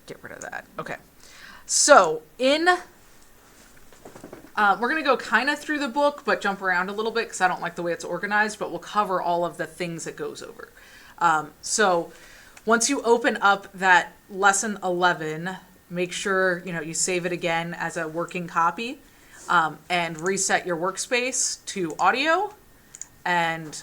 get rid of that. Okay. So we're going to go kind of through the book, but jump around a little bit because I don't like the way it's organized, but we'll cover all of the things it goes over. So once you open up that lesson 11, make sure, you save it again as a working copy, and reset your workspace to audio and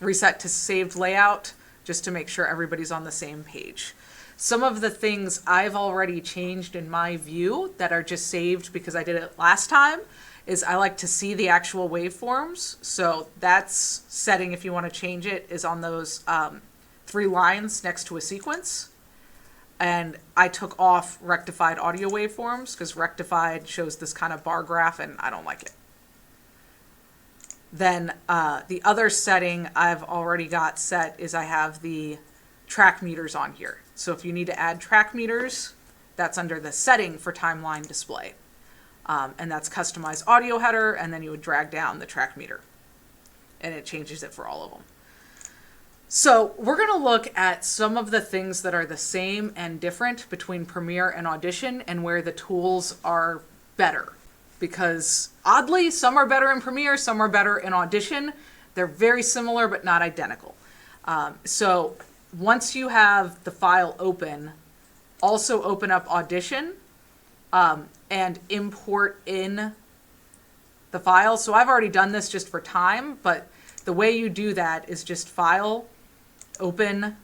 reset to saved layout just to make sure everybody's on the same page. Some of the things I've already changed in my view that are just saved because I did it last time is I like to see the actual waveforms. So that's setting, if you want to change it, is on those 3 lines next to a sequence. And I took off rectified audio waveforms because rectified shows this kind of bar graph and I don't like it. Then the other setting I've already got set is I have the track meters on here. So if you need to add track meters, that's under the setting for timeline display. And that's customize audio header, and then you would drag down the track meter. And it changes it for all of them. So we're going to look at some of the things that are the same and different between Premiere and Audition and where the tools are better. Because oddly, some are better in Premiere, some are better in Audition. They're very similar but not identical. So once you have the file open, also open up Audition and import in the file. So I've already done this just for time, but the way you do that is just File, Open,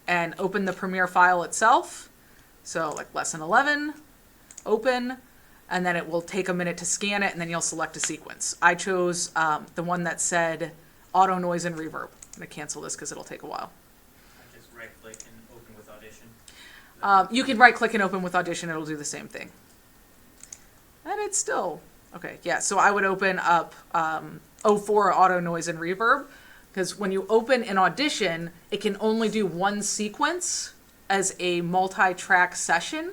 and open the Premiere file itself. So like lesson 11, open, and then it will take a minute to scan it, and then you'll select a sequence. I chose the one that said auto noise and reverb. I'm going to cancel this because it'll take a while. Right-click and open with Audition. You can right-click and open with Audition. It'll do the same thing. And it's still... Okay, yeah, so I would open up 04 auto noise and reverb, because when you open in Audition, it can only do one sequence as a multi-track session.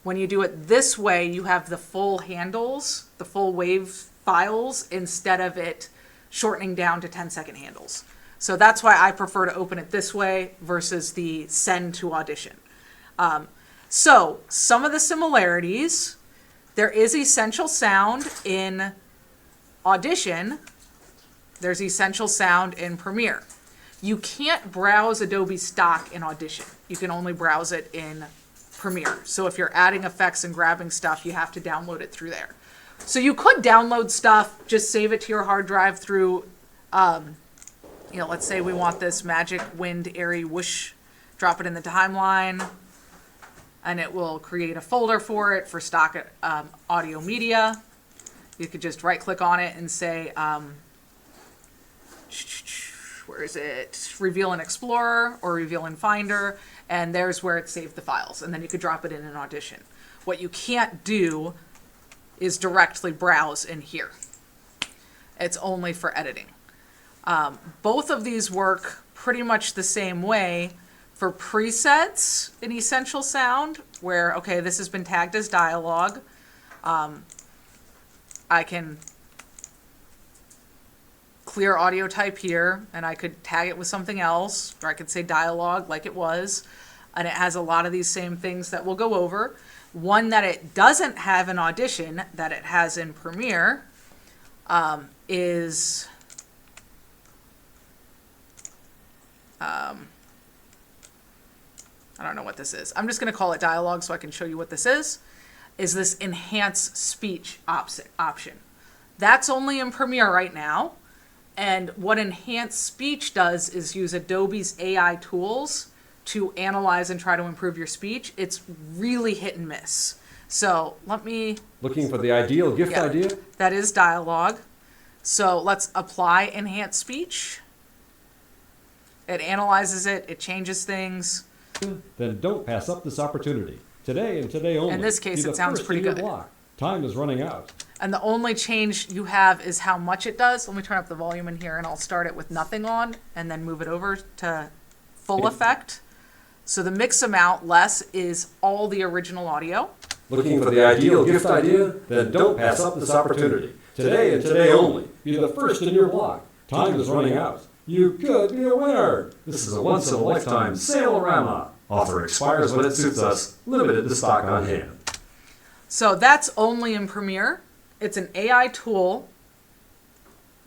When you do it this way, you have the full handles, the full wave files, instead of it shortening down to 10-second handles. So that's why I prefer to open it this way versus the send to Audition. So some of the similarities, there is essential sound in Audition. There's essential sound in Premiere. You can't browse Adobe stock in Audition. You can only browse it in Premiere. So if you're adding effects and grabbing stuff, you have to download it through there. So you could download stuff, just save it to your hard drive through, let's say we want this magic wind airy whoosh, drop it in the timeline, and it will create a folder for it for stock audio media. You could just right click on it and say, where is it? Reveal in Explorer or Reveal in Finder, and there's where it saved the files, and then you could drop it in an Audition. What you can't do is directly browse in here. It's only for editing. Both of these work pretty much the same way for presets in Essential Sound, where, okay, this has been tagged as dialogue. I can clear audio type here, and I could tag it with something else, or I could say dialogue like it was, and it has a lot of these same things that we'll go over. One that it doesn't have in Audition, that it has in Premiere, is I don't know what this is. I'm just going to call it dialogue so I can show you what this is this enhance speech option. That's only in Premiere right now. And what enhanced speech does is use Adobe's AI tools to analyze and try to improve your speech. It's really hit and miss. So let me... Looking for the ideal gift idea? That is dialogue. So let's apply enhanced speech. It analyzes it. It changes things. Then don't pass up this opportunity. Today and today only. In this case, it sounds pretty good. Time is running out. And the only change you have is how much it does. Let me turn up the volume in here, and I'll start it with nothing on and then move it over to full effect. So the mix amount less is all the original audio. Looking for the ideal gift idea? Then don't pass up this opportunity. Today and today only. Be the first in your blog. Time is running out. You could be a winner. This is a once-in-a-lifetime sale-orama. Offer expires when it suits us. Limited to stock on hand. So that's only in Premiere. It's an AI tool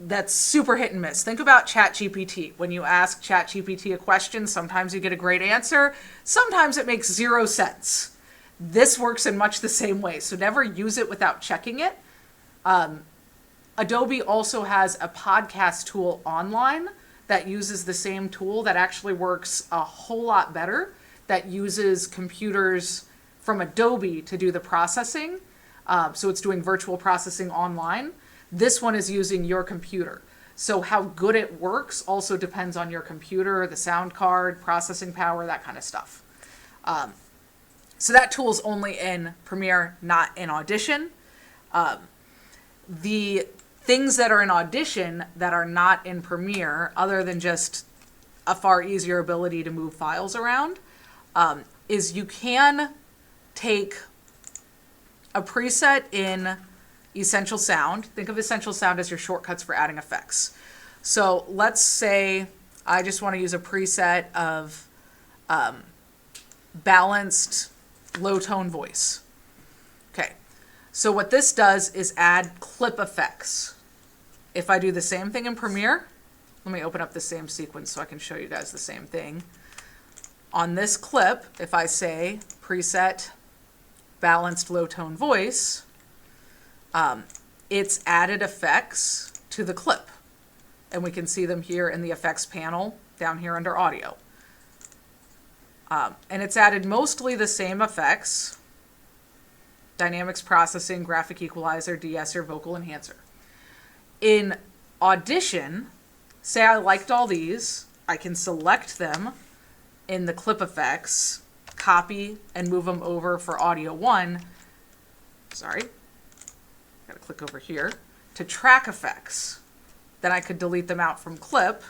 that's super hit and miss. Think about ChatGPT. When you ask ChatGPT a question, sometimes you get a great answer. Sometimes it makes zero sense. This works in much the same way. So never use it without checking it. Adobe also has a podcast tool online that uses the same tool that actually works a whole lot better, that uses computers from Adobe to do the processing. So it's doing virtual processing online. This one is using your computer. So how good it works also depends on your computer, the sound card, processing power, that kind of stuff. So that tool's only in Premiere, not in Audition. The things that are in Audition that are not in Premiere, other than just a far easier ability to move files around, is you can take a preset in Essential Sound. Think of Essential Sound as your shortcuts for adding effects. So let's say I just want to use a preset of balanced low tone voice. Okay, so what this does is add clip effects. If I do the same thing in Premiere, let me open up the same sequence so I can show you guys the same thing. On this clip, if I say preset balanced low tone voice, it's added effects to the clip. And we can see them here in the effects panel down here under audio. And it's added mostly the same effects: dynamics processing, graphic equalizer, de-esser, vocal enhancer. In Audition, say I liked all these, I can select them in the clip effects, copy, and move them over for Audio 1. Sorry, gotta click over here to track effects. Then I could delete them out from clip.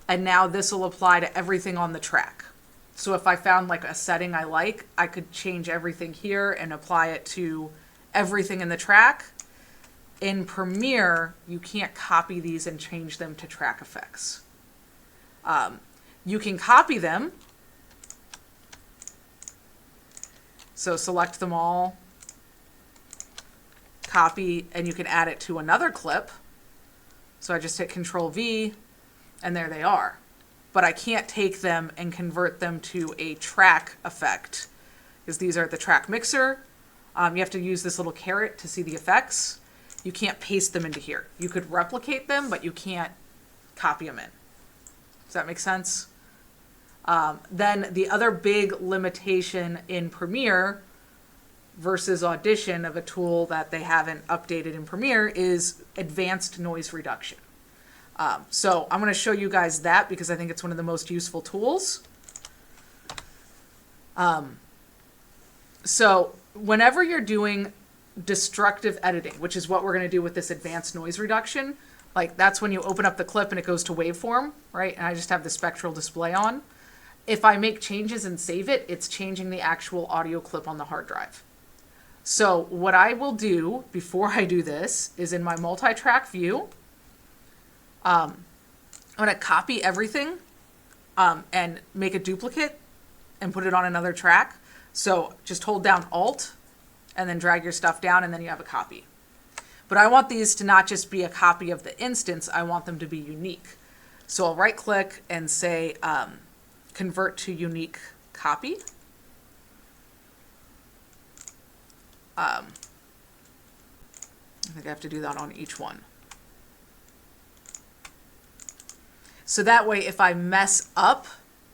And now this will apply to everything on the track. So if I found like a setting I like, I could change everything here and apply it to everything in the track. In Premiere, you can't copy these and change them to track effects. You can copy them. So select them all, copy, and you can add it to another clip. So I just hit Control V, and there they are. But I can't take them and convert them to a track effect, because these are the track mixer. You have to use this little caret to see the effects. You can't paste them into here. You could replicate them, but you can't copy them in. Does that make sense? Then the other big limitation in Premiere versus Audition of a tool that they haven't updated in Premiere is advanced noise reduction. So I'm going to show you guys that because I think it's one of the most useful tools. So whenever you're doing destructive editing, which is what we're going to do with this advanced noise reduction, like that's when you open up the clip and it goes to waveform, right? And I just have the spectral display on. If I make changes and save it, it's changing the actual audio clip on the hard drive. So what I will do before I do this is in my multi-track view, I'm going to copy everything and make a duplicate and put it on another track. So just hold down Alt and then drag your stuff down, and then you have a copy. But I want these to not just be a copy of the instance, I want them to be unique. So I'll right click and say convert to unique copy. I think I have to do that on each one. So that way, if I mess up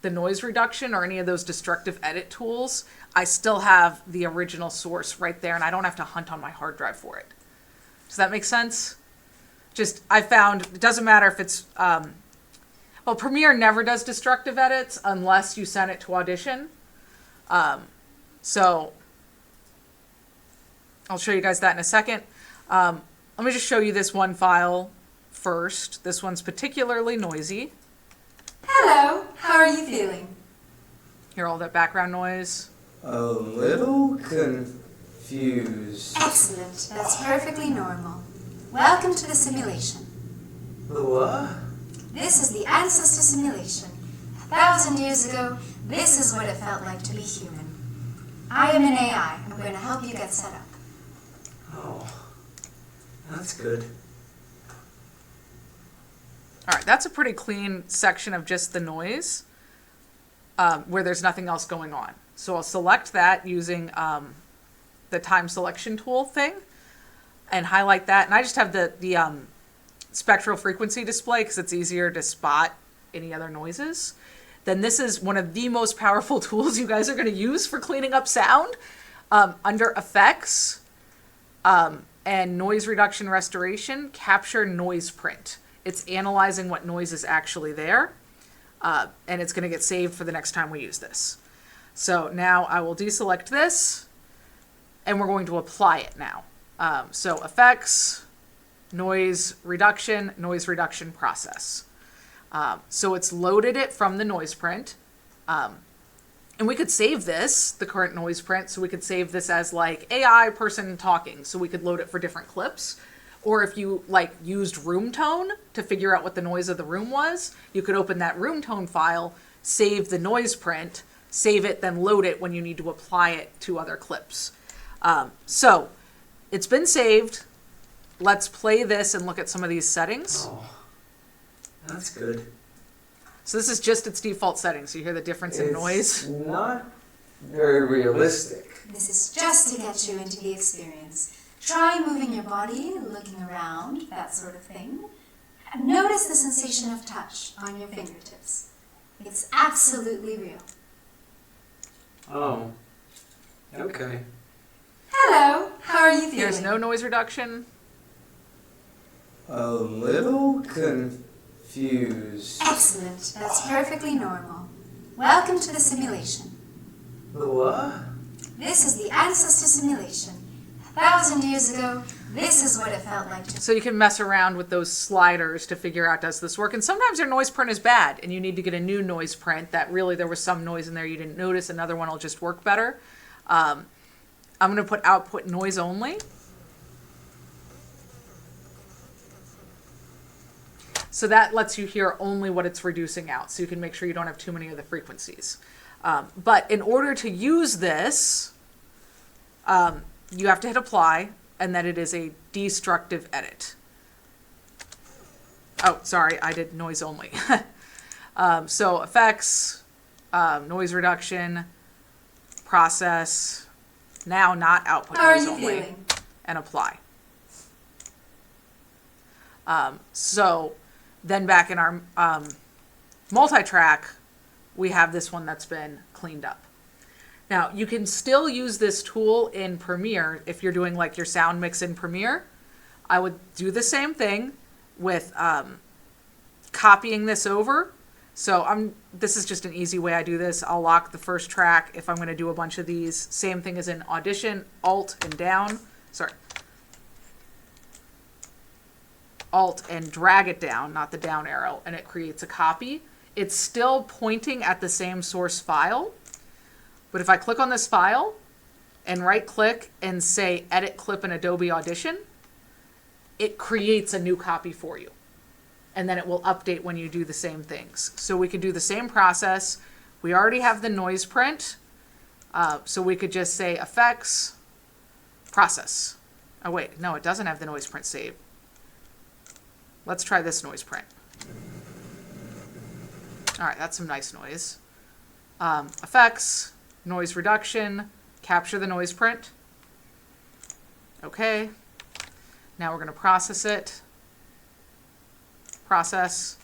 the noise reduction or any of those destructive edit tools, I still have the original source right there and I don't have to hunt on my hard drive for it. Does that make sense? Just, I found, it doesn't matter if it's, well, Premiere never does destructive edits unless you send it to Audition. So I'll show you guys that in a second. Let me just show you this one file first. This one's particularly noisy. Hello, how are you feeling? Hear all that background noise? A little confused. Excellent, that's perfectly normal. Welcome to the simulation. The what? This is the Ancestor simulation. 1,000 years ago, this is what it felt like to be human. I am an AI. I'm going to help you get set up. Oh, that's good. All right, that's a pretty clean section of just the noise where there's nothing else going on. So I'll select that using the time selection tool thing and highlight that. And I just have the spectral frequency display because it's easier to spot any other noises. Then this is one of the most powerful tools you guys are going to use for cleaning up sound. Under Effects and Noise Reduction Restoration, capture noise print. It's analyzing what noise is actually there, and it's going to get saved for the next time we use this. So now I will deselect this, and we're going to apply it now. So Effects, Noise Reduction Process. So it's loaded it from the noise print. And we could save this, the current noise print, so we could save this as like AI person talking, so we could load it for different clips. Or if you like used room tone to figure out what the noise of the room was, you could open that room tone file, save the noise print, save it, then load it when you need to apply it to other clips. So it's been saved. Let's play this and look at some of these settings. Oh, that's good. So this is just its default settings. So you hear the difference in noise. It's not very realistic. This is just to get you into the experience. Try moving your body, looking around, that sort of thing. And notice the sensation of touch on your fingertips. It's absolutely real. Oh, okay. Hello, how are you feeling? There's no noise reduction. A little confused. Excellent. That's perfectly normal. Welcome to the simulation. The what? This is the ancestor simulation. 1,000 years ago, this is what it felt like to... So you can mess around with those sliders to figure out, does this work? And sometimes your noise print is bad and you need to get a new noise print that really there was some noise in there you didn't notice. Another one will just work better. I'm going to put output noise only. So that lets you hear only what it's reducing out. So you can make sure you don't have too many of the frequencies. But in order to use this, you have to hit apply, and then it is a destructive edit. Oh, sorry, I did noise only. So effects, noise reduction, process, now not output How are noise you only, feeling? and apply. So then back in our multi-track, we have this one that's been cleaned up. Now, you can still use this tool in Premiere if you're doing like your sound mix in Premiere. I would do the same thing with copying this over. So this is just an easy way I do this. I'll lock the first track if I'm going to do a bunch of these. Same thing as in Audition, Alt and down. Sorry. Alt and drag it down, not the down arrow, and it creates a copy. It's still pointing at the same source file. But if I click on this file and right click and say edit clip in Adobe Audition, it creates a new copy for you. And then it will update when you do the same things. So we could do the same process. We already have the noise print. So we could just say effects, process. Oh wait, no, it doesn't have the noise print saved. Let's try this noise print. All right, that's some nice noise. Effects, noise reduction, capture the noise print. Okay. Now we're going to process it. Process.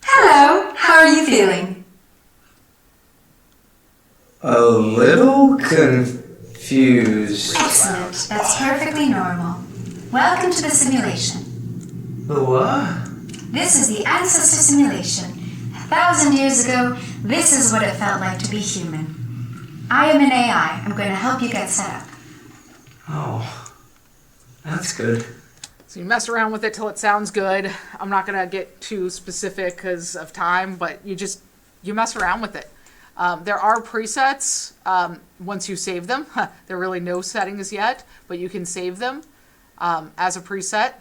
Hello, how are you feeling? A little confused. Excellent. That's perfectly normal. Welcome to the simulation. The what? This is the ancestor simulation. 1,000 years ago, this is what it felt like to be human. I am an AI. I'm going to help you get set up. Oh, that's good. So you mess around with it till it sounds good. I'm not going to get too specific because of time, but you mess around with it. There are presets once you save them. There are really no settings yet, but you can save them as a preset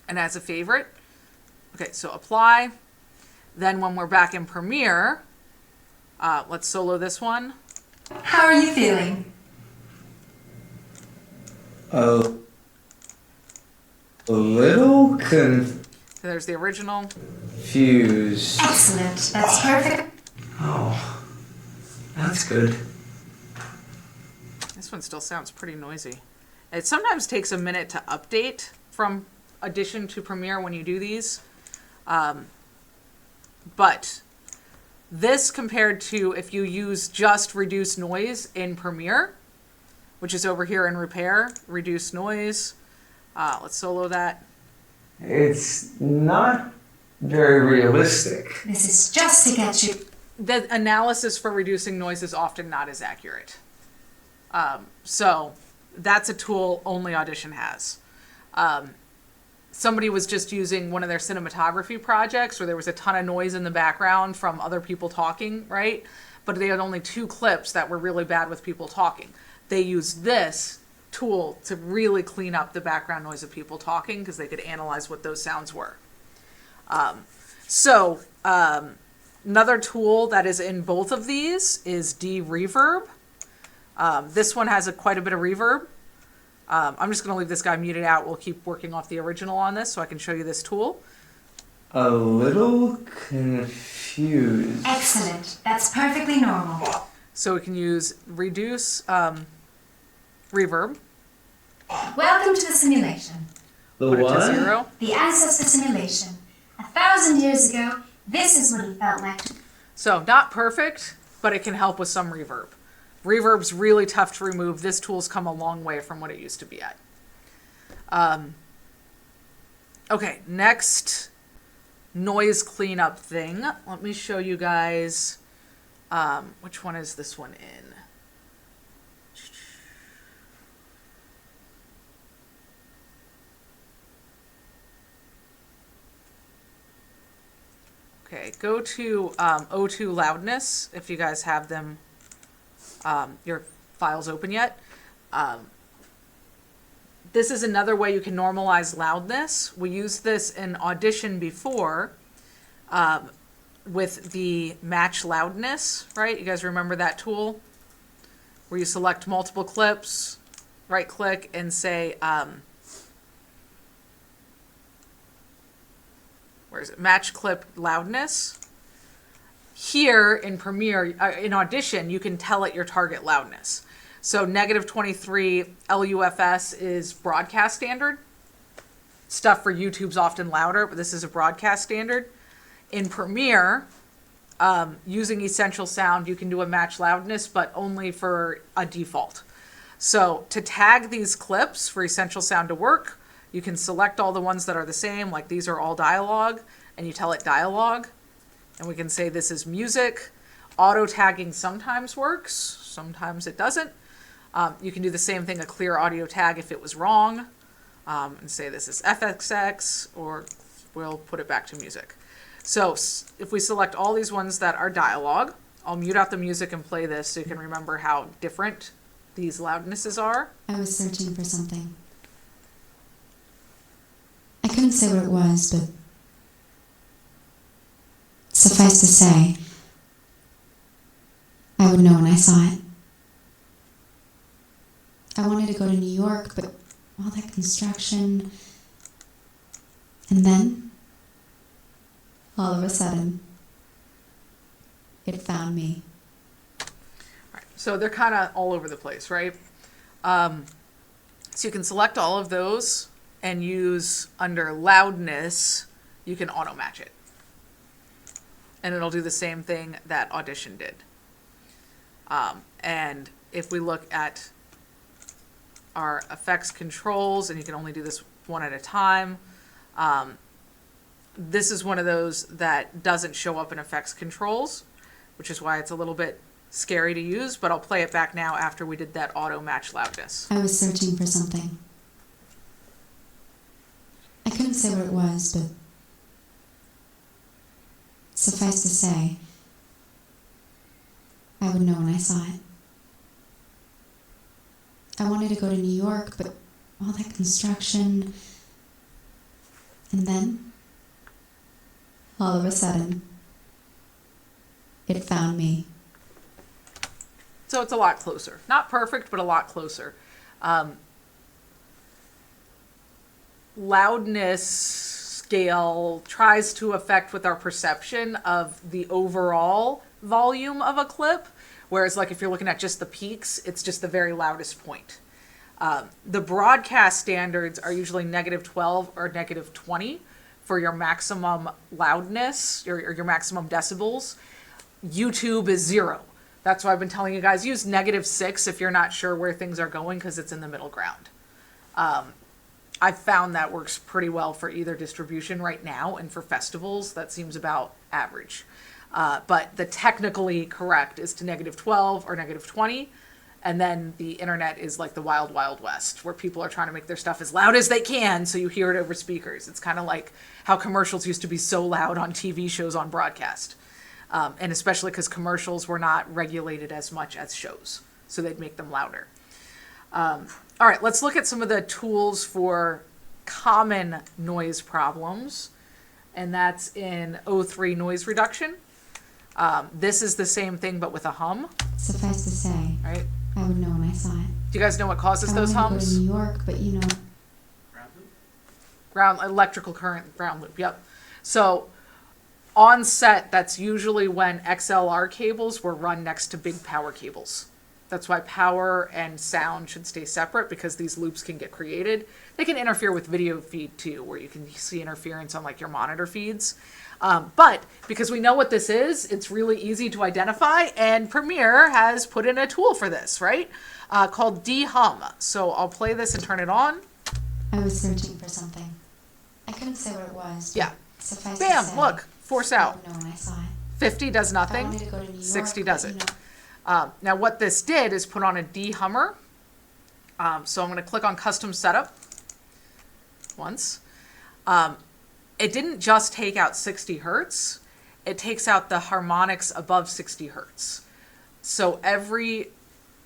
and as a favorite. Okay, so apply. Then when we're back in Premiere, Let's solo this one. How are you feeling? A little So there's the original. confused. Excellent. That's perfect. Oh, that's good. This one still sounds pretty noisy. It sometimes takes a minute to update from Audition to Premiere when you do these. But this compared to if you use just reduce noise in Premiere, which is over here in repair, reduce noise. Let's solo that. It's not very realistic. This is just to get you. The analysis for reducing noise is often not as accurate. So that's a tool only Audition has. Somebody was just using one of their cinematography projects where there was a ton of noise in the background from other people talking, right? But they had only 2 clips that were really bad with people talking. They used this tool to really clean up the background noise of people talking because they could analyze what those sounds were. Another tool that is in both of these is de-reverb. This one has quite a bit of reverb. I'm just going to leave this guy muted out. We'll keep working off the original on this so I can show you this tool. A little confused. Excellent. That's perfectly normal. So we can use reduce reverb, Welcome to the simulation. The put it to what? 0. The ancestor simulation. 1,000 years ago, this is what it felt like. So not perfect, but it can help with some reverb. Reverb's really tough to remove. This tool's come a long way from what it used to be at. Okay, next noise cleanup thing. Let me show you guys, which one is this one in? Okay, go to O2 loudness if you guys have them, your files open yet. This is another way you can normalize loudness. We used this in Audition before with the match loudness, right? You guys remember that tool? Where you select multiple clips, right click and say, where is it? Match clip loudness. Here in Premiere, in Audition, you can tell it your target loudness. So -23 LUFS is broadcast standard. Stuff for YouTube's often louder, but this is a broadcast standard. In Premiere, using Essential Sound, you can do a match loudness, but only for a default. So to tag these clips for Essential Sound to work, you can select all the ones that are the same, like these are all dialogue, and you tell it dialogue. And we can say this is music. Auto tagging sometimes works, sometimes it doesn't. You can do the same thing, a clear audio tag if it was wrong, and say this is FXX, or we'll put it back to music. So if we select all these ones that are dialogue, I'll mute out the music and play this so you can remember how different these loudnesses are. I was searching for something. I couldn't say what it was, but suffice to say, I would know when I saw it. I wanted to go to New York, but all that construction, and then, all of a sudden, it found me. Right. So they're kind of all over the place, right? So you can select all of those and use under loudness, you can auto match it. And it'll do the same thing that Audition did. And if we look at our effects controls, and you can only do this one at a time, this is one of those that doesn't show up in effects controls, which is why it's a little bit scary to use, but I'll play it back now after we did that auto match loudness. I was searching for something. I couldn't say what it was, but suffice to say, I would know when I saw it. I wanted to go to New York, but all that construction, and then, all of a sudden, it found me. So it's a lot closer. Not perfect, but a lot closer. Loudness scale tries to affect with our perception of the overall volume of a clip, whereas like if you're looking at just the peaks, it's just the very loudest point. The broadcast standards are usually -12 or -20 for your maximum loudness, your maximum decibels. YouTube is 0. That's why I've been telling you guys, use -6 if you're not sure where things are going, because it's in the middle ground. I've found that works pretty well for either distribution right now, and for festivals, that seems about average. But the technically correct is to -12 or -20, and then the internet is like the wild, wild west, where people are trying to make their stuff as loud as they can so you hear it over speakers. It's kind of like how commercials used to be so loud on TV shows on broadcast. And especially because commercials were not regulated as much as shows, so they'd make them louder. All right, let's look at some of the tools for common noise problems, and that's in O3 noise reduction. This is the same thing but with a hum, Suffice to say, right? I would know when I saw it. Do you guys know what causes I those wanted to go hums? to New York, but you know, Ground loop? Ground electrical current ground loop, yep. So on set, that's usually when XLR cables were run next to big power cables. That's why power and sound should stay separate, because these loops can get created. They can interfere with video feed too, where you can see interference on like your monitor feeds. But because we know what this is, it's really easy to identify, and Premiere has put in a tool for this, right? Called de-hum. So I'll play this and turn it on. I was searching for something. I couldn't say what it was. But Yeah. Suffice Bam, to say, look, force I out. would know when I saw it. 50 does I nothing. wanted to go to New York, 60 but, does you it. know, Now what this did is put on a de-hummer. So I'm going to click on custom setup once. It didn't just take out 60 hertz. It takes out the harmonics above 60 hertz. So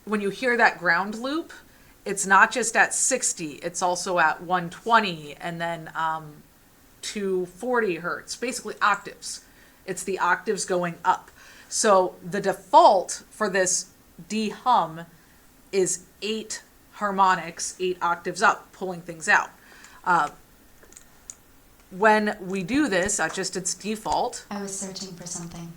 when you hear that ground loop, it's not just at 60, it's also at 120 and then 240 hertz, basically octaves. It's the octaves going up. So the default for this de-hum is 8 harmonics, 8 octaves up, pulling things out. When we do this at just its default, I was searching for something.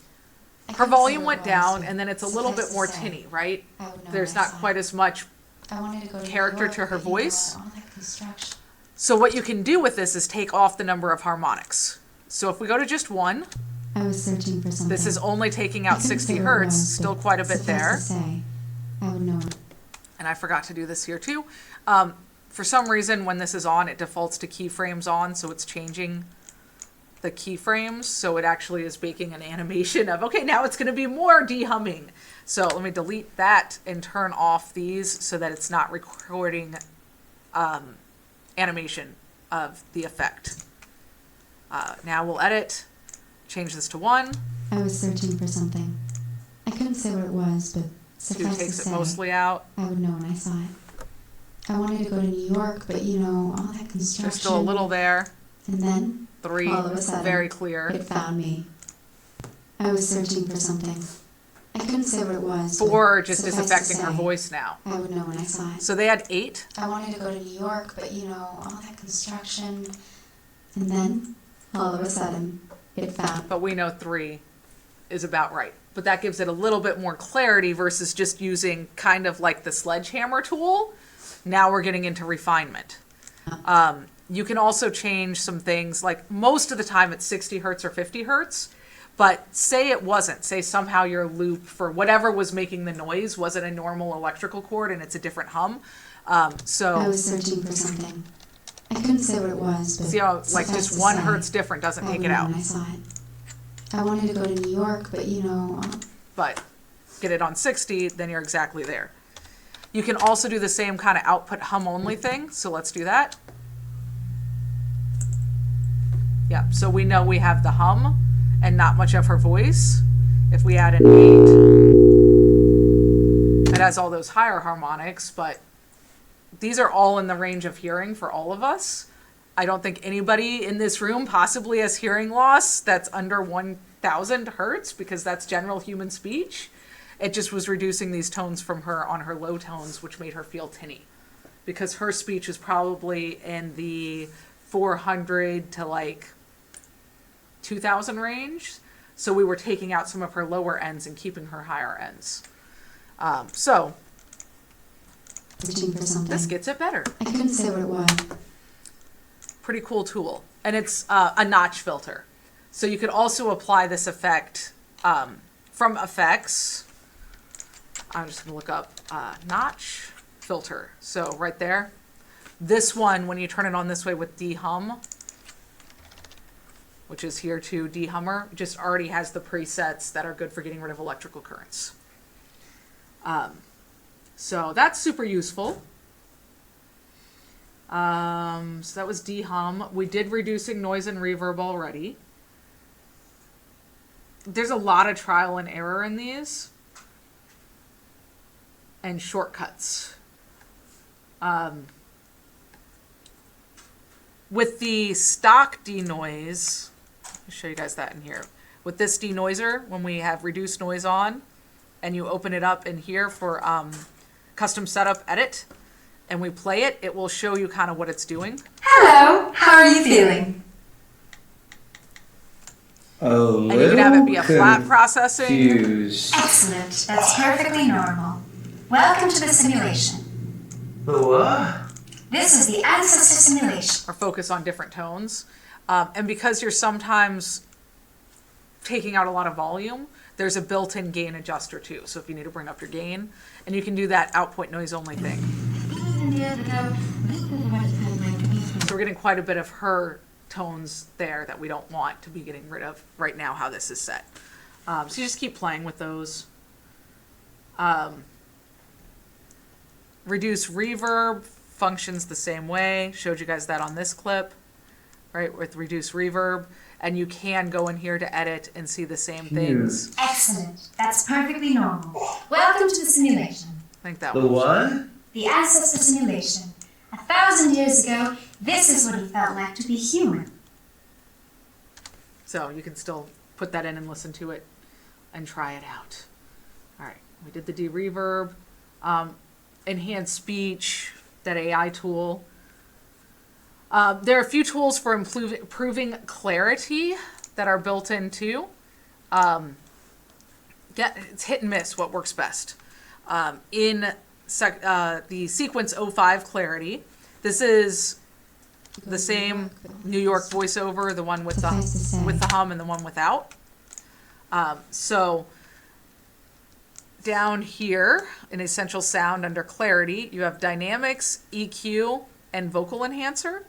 I her couldn't say volume what went it was, down, but and then it's a little suffice bit to more say, tinny, right? I would know There's when I not saw quite it. as much. I wanted to go to New character York, to her but, you know, voice. all that construction. So what you can do with this is take off the number of harmonics. So if we go to just 1, I was searching for something. this is only taking I out couldn't 60 say what it hertz, was, still but quite a bit suffice there. to say, I would know. And I forgot to do this here too. For some reason, when this is on, it defaults to keyframes on, so it's changing the keyframes. So it actually is making an animation of, okay, now it's going to be more de-humming. So let me delete that and turn off these so that it's not recording animation of the effect. Now we'll edit, change this to 1. I was searching for something. I couldn't say what it was, but 2 suffice to takes it say, mostly out. I would know when I saw it. I wanted to go to New York, but you know, all that construction. There's still a little there. And then 3, all of a sudden, very clear. it found me. I was searching for something. I couldn't say what it was. but 4 just is suffice to affecting her say, voice now. I would know when I saw it. So they had 8. I wanted to go to New York, but you know, all that construction. And then, all of a sudden, it found. But we know 3 is about right. But that gives it a little bit more clarity versus just using kind of like the sledgehammer tool. Now we're getting into refinement. You can also change some things, like most of the time it's 60 hertz or 50 hertz. But say it wasn't. Say somehow your loop for whatever was making the noise wasn't a normal electrical cord and it's a different hum. I So was searching for something. I couldn't say what it was, but see how like suffice just to 1 say, hertz different doesn't I take would it know out. when I saw it. I wanted to go to New York, but you know, But get it on 60, then you're exactly there. You can also do the same kind of output hum only thing. So let's do that. Yeah, so we know we have the hum and not much of her voice. If we add an 8, it has all those higher harmonics, but these are all in the range of hearing for all of us. I don't think anybody in this room possibly has hearing loss that's under 1,000 hertz, because that's general human speech. It just was reducing these tones from her on her low tones, which made her feel tinny. Because her speech is probably in the 400 to like 2000 range. So we were taking out some of her lower ends and keeping her higher ends. So Searching for something. this gets it better. I couldn't say what it was. Pretty cool tool. And it's a notch filter. So you could also apply this effect from effects. I'm just going to look up notch filter. So right there. This one, when you turn it on this way with dehum, which is here to dehummer, just already has the presets that are good for getting rid of electrical currents. So that's super useful. So that was dehum. We did reducing noise and reverb already. There's a lot of trial and error in these. And shortcuts. With the stock denoise, I'll show you guys that in here. With this denoiser, when we have reduced noise on, and you open it up in here for custom setup edit, and we play it, it will show you kind of what it's doing. Hello, how are you feeling? And you can have it be a flat processing. Confused. Excellent, that's perfectly normal. Welcome to the simulation. What? This is the ancestor simulation. Or focus on different tones. And because you're sometimes taking out a lot of volume, there's a built-in gain adjuster too. So if you need to bring up your gain, and you can do that output noise only thing. So we're getting quite a bit of her tones there that we don't want to be getting rid of right now how this is set. So you just keep playing with those. Reduce reverb functions the same way. Showed you guys that on this clip, right, with reduce reverb. And you can go in here to edit and see the same things. Excellent, that's perfectly normal. Welcome to the simulation. I think that The one. what? The ancestor simulation. 1,000 years ago, this is what it felt like to be human. So you can still put that in and listen to it and try it out. All right, we did the de-reverb. Enhanced speech, that AI tool. There are a few tools for improving clarity that are built in too. It's hit and miss what works best. In the sequence 05 clarity, this is the same New York voiceover, the one with the hum and the one without. So down here in Essential Sound under Clarity, you have Dynamics, EQ, and Vocal Enhancer.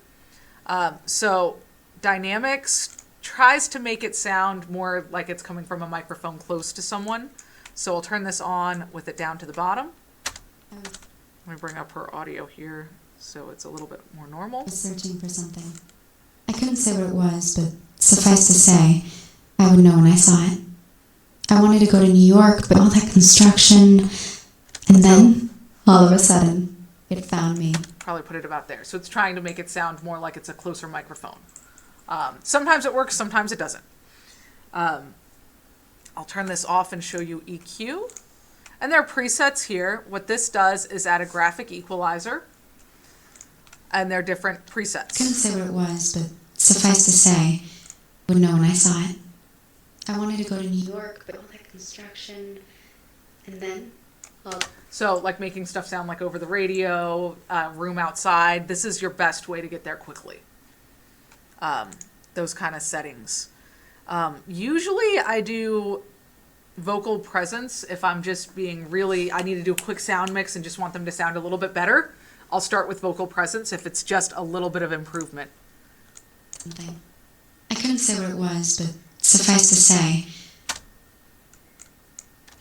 So Dynamics tries to make it sound more like it's coming from a microphone close to someone. So I'll turn this on with it down to the bottom. Let me bring up her audio here so it's a little bit more normal. I was searching for something. I couldn't say what it was, but suffice to say, I would know when I saw it. I wanted to go to New York, but all that construction, and then, all of a sudden, it found me. Probably put it about there. So it's trying to make it sound more like it's a closer microphone. Sometimes it works, sometimes it doesn't. I'll turn this off and show you EQ. And there are presets here. What this does is add a graphic equalizer. And they're different presets. Couldn't say what it was, but suffice to say, would know when I saw it. I wanted to go to New York, but all that construction, and then, So like making stuff sound like over the radio, room outside, this is your best way to get there quickly. Those kind of settings. Usually I do vocal presence if I'm just being really, I need to do a quick sound mix and just want them to sound a little bit better. I'll start with vocal presence if it's just a little bit of improvement. something. I couldn't say what it was, but suffice to say,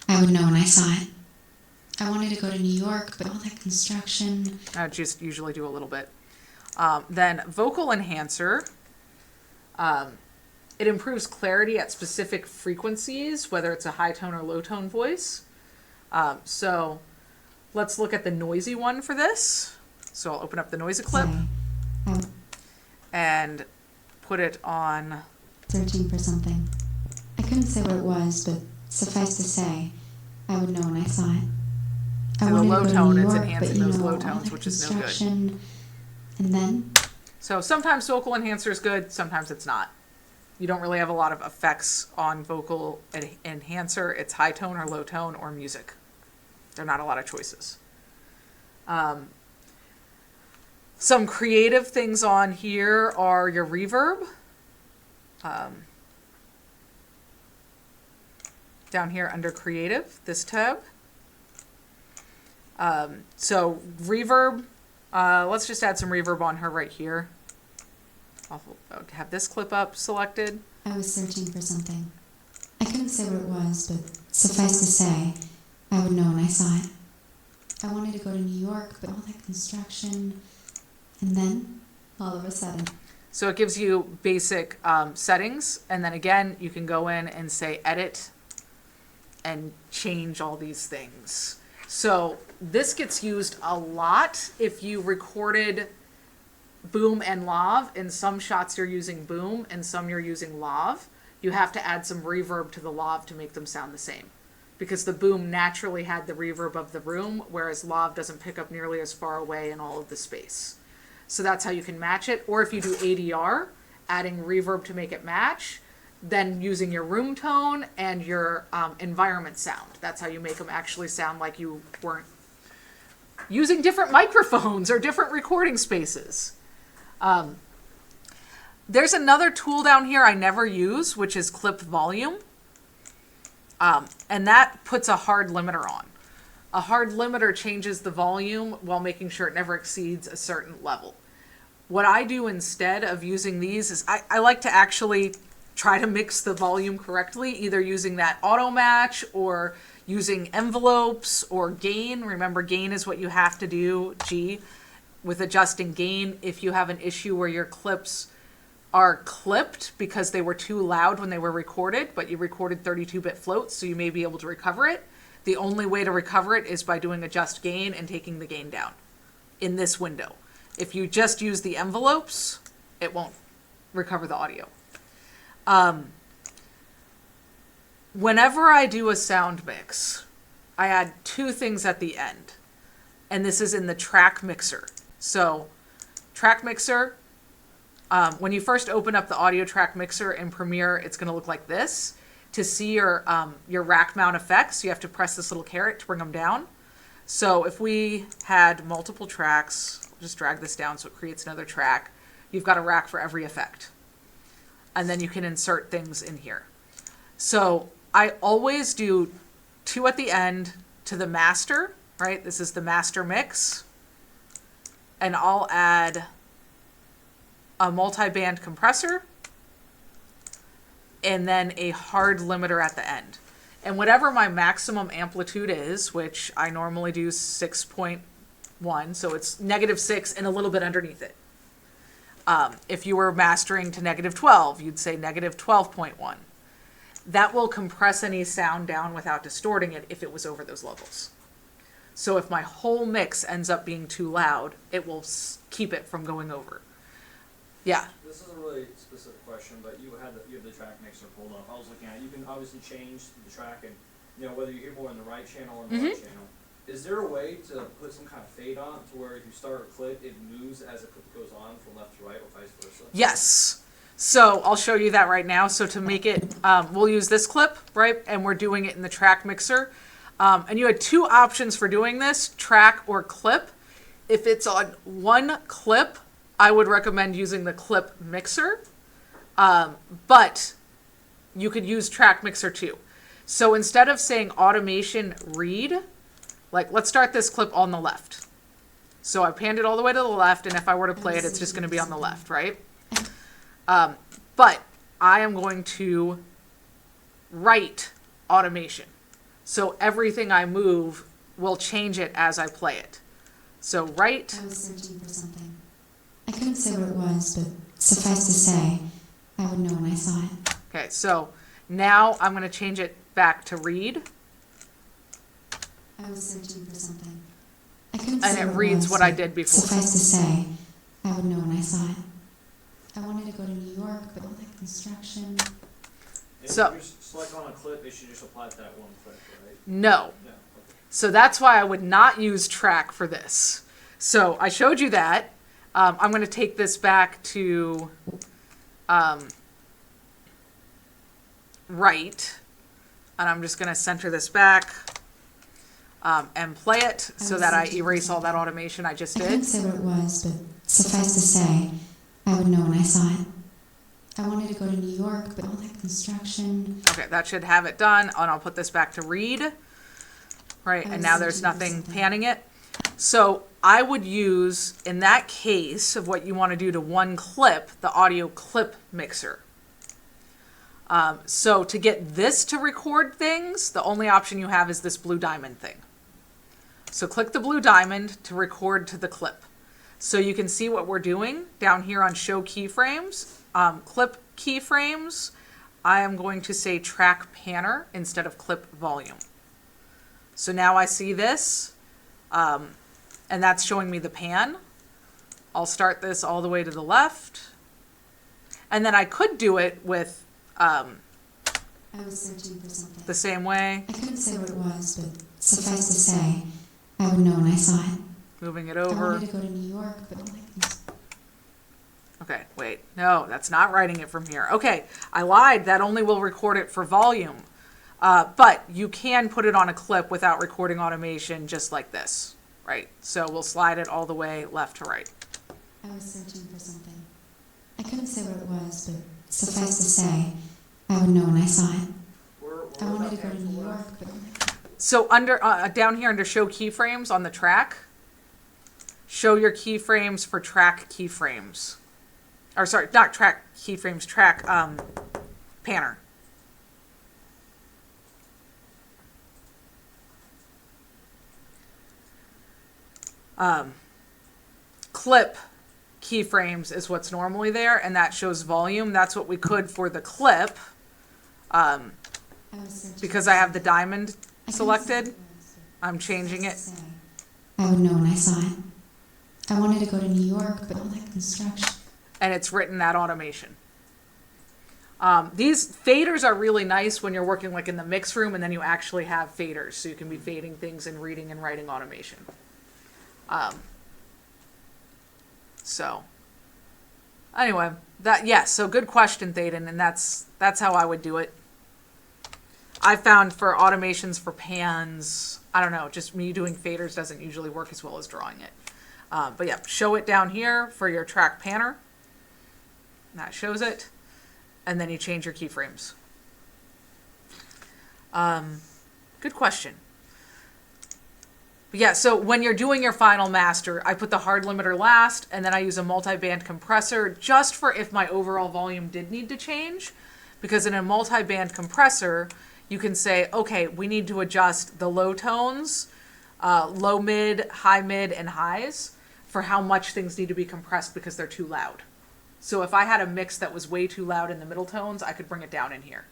I would know when I saw it. I wanted to go to New York, but all that construction. I just usually do a little bit. Then vocal enhancer. It improves clarity at specific frequencies, whether it's a high tone or low tone voice. So let's look at the noisy one for this. So I'll open up the noisy clip and put it on. Searching for something. I couldn't say what it was, but suffice to say, I would know when I saw it. I the wanted low to go to tone, New it's York, enhancing but, you those know, low all tones, that which is no good. construction. And then So sometimes vocal enhancer is good, sometimes it's not. You don't really have a lot of effects on vocal enhancer. It's high tone or low tone or music. There are not a lot of choices. Some creative things on here are your reverb. Down here under creative, this tab. So reverb, let's just add some reverb on her right here. I'll have this clip up selected. I was searching for something. I couldn't say what it was, but suffice to say, I would know when I saw it. I wanted to go to New York, but all that construction, and then, all of a sudden, So it gives you basic settings, and then again, you can go in and say edit and change all these things. So this gets used a lot if you recorded boom and lav. In some shots you're using boom, and some you're using lav. You have to add some reverb to the lav to make them sound the same, because the boom naturally had the reverb of the room, whereas lav doesn't pick up nearly as far away in all of the space. So that's how you can match it. Or if you do ADR, adding reverb to make it match, then using your room tone and your environment sound. That's how you make them actually sound like you weren't using different microphones or different recording spaces. There's another tool down here I never use, which is clip volume. And that puts a hard limiter on. A hard limiter changes the volume while making sure it never exceeds a certain level. What I do instead of using these is I like to actually try to mix the volume correctly, either using that auto match or using envelopes or gain. Remember, gain is what you have to do, G, with adjusting gain. If you have an issue where your clips are clipped because they were too loud when they were recorded, but you recorded 32-bit floats, so you may be able to recover it. The only way to recover it is by doing adjust gain and taking the gain down in this window. If you just use the envelopes, it won't recover the audio. Whenever I do a sound mix, I add two things at the end, and this is in the track mixer. So track mixer, when you first open up the audio track mixer in Premiere, it's going to look like this. To see your rack mount effects, you have to press this little caret to bring them down. So if we had multiple tracks, just drag this down so it creates another track. You've got a rack for every effect. And then you can insert things in here. So I always do two at the end to the master, right? This is the master mix. And I'll add a multi-band compressor and then a hard limiter at the end. And whatever my maximum amplitude is, which I normally do 6.1, so it's -6 and a little bit underneath it. If you were mastering to -12, you'd say -12.1. That will compress any sound down without distorting it if it was over those levels. So if my whole mix ends up being too loud, it will keep it from going over. Yeah. This is a really specific question, but you have the track mixer pulled up. I was looking at it. You can obviously change the track, and whether you hear more in the right channel or the left channel. Is there a way to put some kind of fade on it to where if you start a clip, it moves as the clip goes on from left to right or vice versa? Yes. So I'll show you that right now. So to make it, we'll use this clip, right? And we're doing it in the track mixer. And you had two options for doing this, track or clip. If it's on one clip, I would recommend using the clip mixer. But you could use track mixer too. So instead of saying automation read, like let's start this clip on the left. So I panned it all the way to the left, and if I were to play it, it's just going to be on the left, right? But I am going to write automation. So everything I move will change it as I play it. So write. I was searching for something. I couldn't say what it was, but suffice to say, I would know when I saw it. Okay, so now I'm going to change it back to read. I was searching for something. I couldn't And say it what reads was, what I but did before. Suffice to say, I would know when I saw it. I wanted to go to New York, but all that construction. And So- if you select on a clip, it should just apply to that one clip, right? No. Yeah, okay. So that's why I would not use track for this. So I showed you that. I'm going to take this back to right. And I'm just going to center this back and play it so that I erase all that automation I just I couldn't did. say what it was, but suffice to say, I would know when I saw it. I wanted to go to New York, but all that construction. Okay, that should have it done. And I'll put this back to read. Right, and now there's nothing panning it. So I would use, in that case of what you want to do to one clip, the audio clip mixer. So to get this to record things, the only option you have is this blue diamond thing. So click the blue diamond to record to the clip. So you can see what we're doing down here on show keyframes, clip keyframes. I am going to say track panner instead of clip volume. So now I see this, and that's showing me the pan. I'll start this all the way to the left. And then I could do it with I was searching for something. the same way, I couldn't say what it was, but suffice to say, I would know when I saw it. moving it I over. wanted to go to New York, but all that Okay, wait, no, that's not writing it from here. Okay, I lied, that only will record it for volume. But you can put it on a clip without recording automation just like this, right? So we'll slide it all the way left to right. I was searching for something. I couldn't say what it was, but suffice to say, I would know when I saw it. Where I was wanted to that go to pan New for? York, but all that. So under down here under show keyframes on the track, show your keyframes for track keyframes. Or sorry, not track keyframes, track panner. Clip keyframes is what's normally there, and that shows volume. That's what we could for the clip, I was searching because for I have the something. diamond I couldn't say what selected. it was, but I'm changing it. suffice to say, I would know when I saw it. I wanted to go to New York, but all that construction. And it's written that automation. These faders are really nice when you're working like in the mix room and then you actually have faders, so you can be fading things and reading and writing automation. So anyway, so good question, Thaden, and that's how I would do it. I found for automations for pans, I don't know, just me doing faders doesn't usually work as well as drawing it. But yeah, show it down here for your track panner. That shows it. And then you change your keyframes. Good question. But yeah, so when you're doing your final master, I put the hard limiter last, and then I use a multi-band compressor just for if my overall volume did need to change. Because in a multi-band compressor, you can say, okay, we need to adjust the low tones, low mid, high mid, and highs for how much things need to be compressed because they're too loud. So if I had a mix that was way too loud in the middle tones, I could bring it down in here.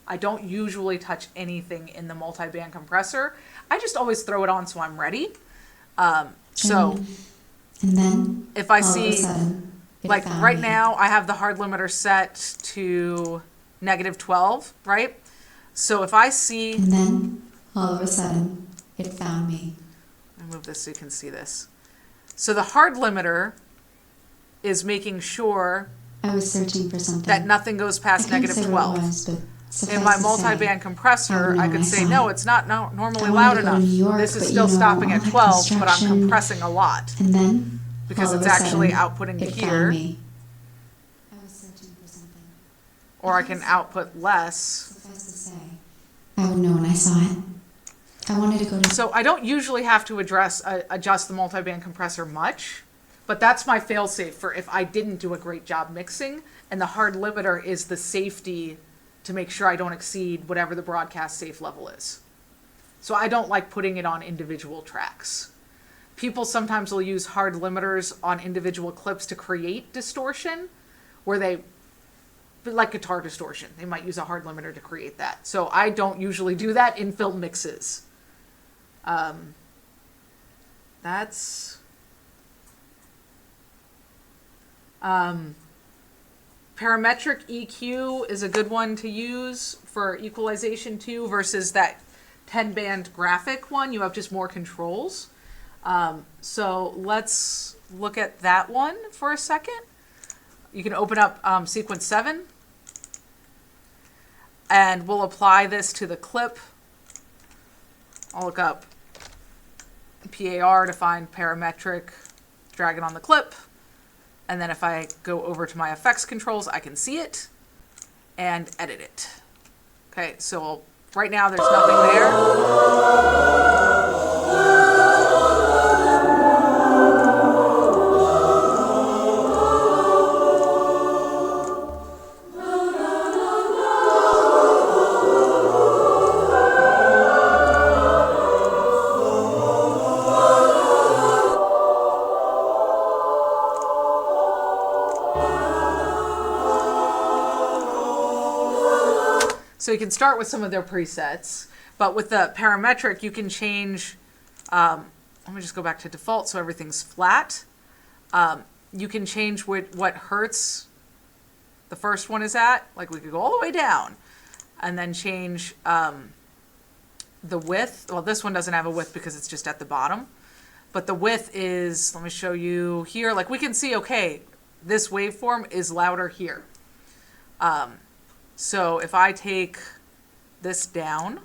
I don't usually touch anything in the multi-band compressor. I just always throw it on so I'm ready. So And then, if I all of a see, sudden, it like found right me. now, I have the hard limiter set to -12, right? So if I see, And then, all of a sudden, it found me. let me move this so you can see this. So the hard limiter is making sure I was searching for something. that nothing goes I past couldn't say what -12. it was, but suffice In my to say, multi-band compressor, I could say, no, it's not normally I wanted loud to go to enough. New York, This is but still you know, stopping all at that 12, but I'm construction- compressing a lot. And then, Because all of it's a actually sudden, outputting to it here. found me. I was searching for something. Or I can output less. Suffice to say, I would know when I saw it. I wanted to go to. So I don't usually have to adjust the multi-band compressor much, but that's my fail-safe for if I didn't do a great job mixing, and the hard limiter is the safety to make sure I don't exceed whatever the broadcast safe level is. So I don't like putting it on individual tracks. People sometimes will use hard limiters on individual clips to create distortion, where they, like guitar distortion, they might use a hard limiter to create that. So I don't usually do that in film mixes. Parametric EQ is a good one to use for equalization too, versus that 10-band graphic one. You have just more controls. So let's look at that one for a second. You can open up sequence 7, and we'll apply this to the clip. I'll look up PAR to find parametric, drag it on the clip, and then if I go over to my effects controls, I can see it and edit it. Okay, so right now there's nothing there. So you can start with some of their presets, but with the parametric, you can change, let me just go back to default so everything's flat. You can change what hertz the first one is at, like we could go all the way down, and then change the width. Well, this one doesn't have a width because it's just at the bottom, but the width is, let me show you here, like we can see, okay, this waveform is louder here. So if I take this down,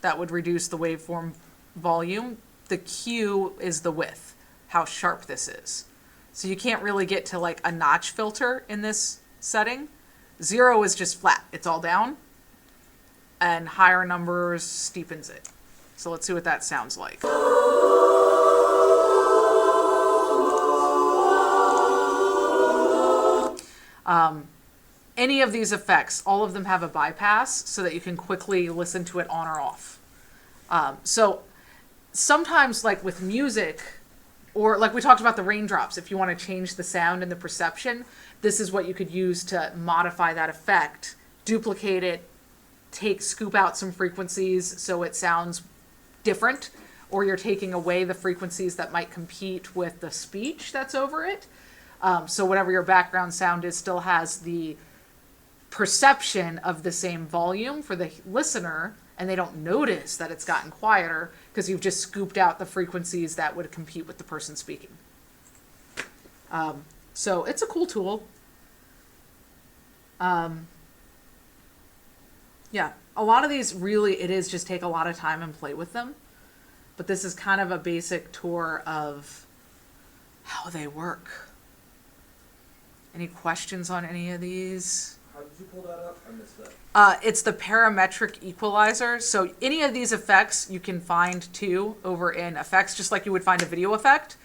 that would reduce the waveform volume. The Q is the width, how sharp this is. So you can't really get to like a notch filter in this setting. 0 is just flat, it's all down. And higher numbers steepens it. So let's see what that sounds like. Any of these effects, all of them have a bypass so that you can quickly listen to it on or off. So sometimes like with music, or like we talked about the raindrops, if you want to change the sound and the perception, this is what you could use to modify that effect, duplicate it, scoop out some frequencies so it sounds different, or you're taking away the frequencies that might compete with the speech that's over it. So whatever your background sound is still has the perception of the same volume for the listener, and they don't notice that it's gotten quieter because you've just scooped out the frequencies that would compete with the person speaking. So it's a cool tool. Yeah, a lot of these really, it is just take a lot of time and play with them. But this is kind of a basic tour of how they work. Any questions on any of these? How did you pull that up? I missed that. It's the parametric equalizer. So any of these effects you can find too over in effects, just like you would find a video effect.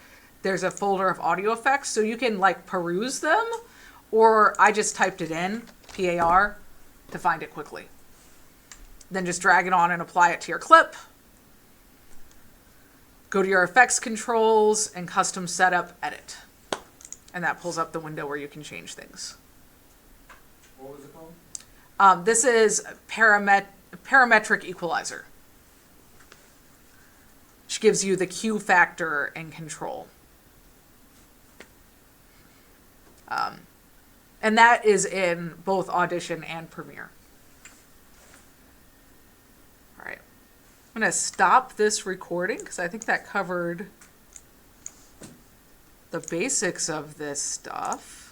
There's a folder of audio effects, so you can like peruse them, or I just typed it in, PAR, to find it quickly. Then just drag it on and apply it to your clip. Go to your effects controls and custom setup, edit. And that pulls up the window where you can change things. What was it called? This is parametric equalizer, which gives you the Q factor and control. And that is in both Audition and Premiere. All right, I'm going to stop this recording because I think that covered the basics of this stuff.